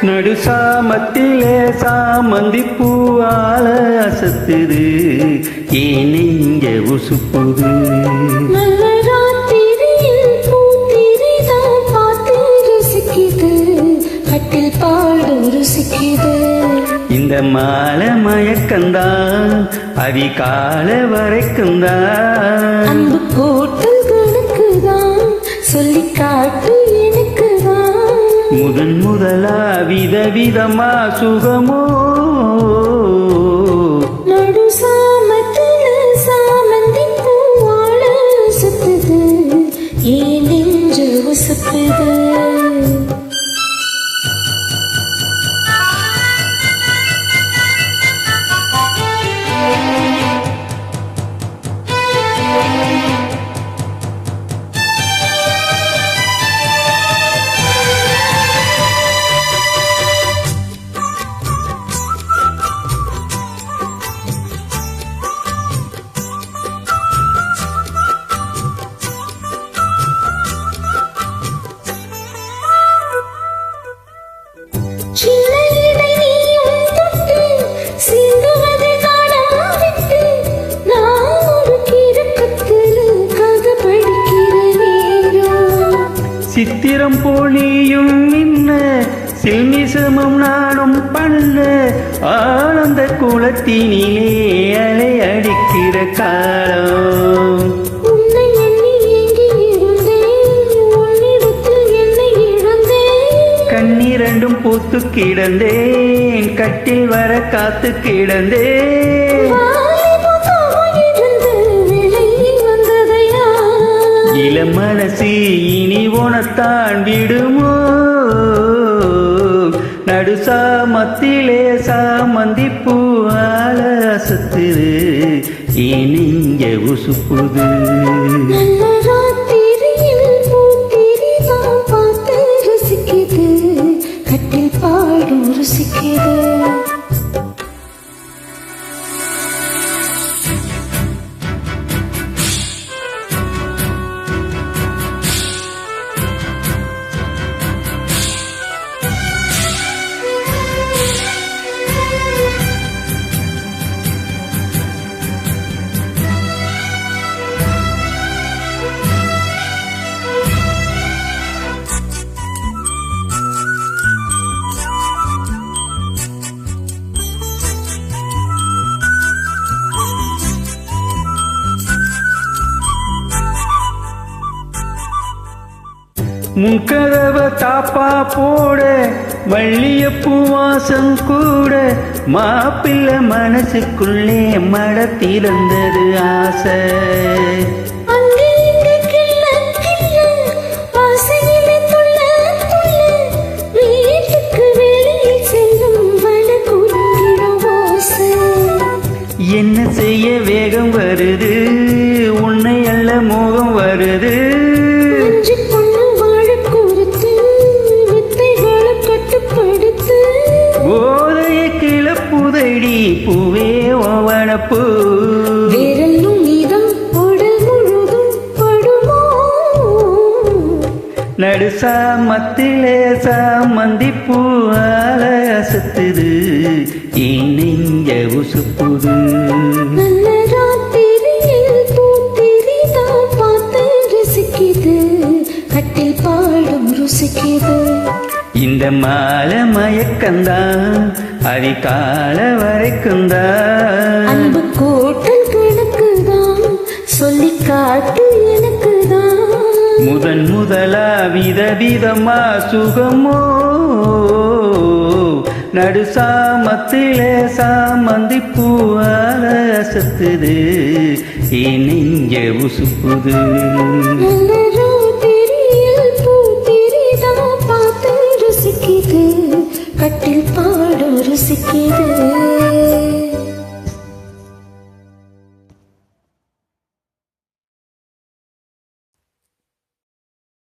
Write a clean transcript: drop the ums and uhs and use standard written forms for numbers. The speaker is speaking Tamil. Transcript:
நடுசாமத்திலே சாமந்தி பூவால அசத்துது ஏன் நெஞ்ச உசுப்புது. நல்ல ராத்திரியில் பூத்திரிதான் பார்த்து ருசிக்குது, கட்டில் பாடு ருசிக்குது. இந்த மாலை மயக்கந்தான் அதிகால வரைக்கும்தான். அன்பு கூட்டல் கணக்குதான், சொல்லி காட்டு எனக்குதான். முதன் முதலா விதவிதமா சுகமோ. நடு சாமத்துல சாமந்தி பூவால சுத்துது, ஏன் நெஞ்சு உசுப்புது. சின்ன இடை நீயும் தொட்டு சிந்துவதை காணாவிட்டு, நான் ஒரு கிறுக்கத்தில் கதை படிக்கிற நேரம். சித்திரம் போலியும் மின்ன சில்மிசமும் நானும் பண்ண ஆனந்த குளத்தினிலே அலை அடிக்கிற காலம். உன்னை எண்ணி ஏங்கி இருந்தேன், உன்னிடத்தில் என்னை இழந்தேன். கண்ணிரண்டும் பூத்து கிடந்தேன், கட்டில் வர காத்து கிடந்தேன். வாலிபமாக இருந்து விலகி வந்ததையா, இளம் மனசு இனி உனத்தான் விடுமோ. நடுசாமத்திலே சாமந்தி பூவால அசத்துது ஏன் நெஞ்ச உசுப்புது. நல்ல ராத்திரியில் பூத்திரிதான் பார்த்து ருசிக்குது, கட்டில் பாடும் ருசிக்குது. முன்கதவ தாப்பா போட வள்ளியப்பூ வாசம் கூட, மாப்பிள்ளை மனசுக்குள்ளே மட திறந்தது ஆசை. அங்கே இங்கே கிள்ள கிள்ள, ஆசையிலே துள்ள துள்ள, வீட்டுக்கு வெளியில் செல்லும் வட குலுங்கிடும் ஓசை. என்ன செய்ய வேகம் வருது, உன்னை அல்ல மோகம் வருது. அஞ்சு பொண்ணு வாழ கொடுத்து, வித்தைகளை கட்டுப்படுத்து. போதைய கிளப்புதடி பூவே ஓவனப்பூ. விரலும் நீதம் உடல் முழுதும் படுமோ. நடுசாமத்திலே சாமந்தி பூவால அசத்துது ஏன் நெஞ்ச உசுப்புது. நல்ல ராத்திரியில் பூத்திரிதான் பார்த்து ருசிக்குது, கட்டில் பாடும் ருசிக்குது. இந்த மாலை மயக்கந்தான் அதிகால வரைக்கும்தான். அன்பு கூட்டல் கணக்குதான், சொல்லி காட்டு எனக்குதான். முதன் முதலா விதவிதமா சுகமோ. நடுசாமத்திலே சாமந்தி பூவால அசத்துது ஏன் நெஞ்ச உசுப்புது. நல்ல ராத்திரியில் பூத்திரிதான் பார்த்து ருசிக்குது, கட்டில் பாடும் ருசிக்குது.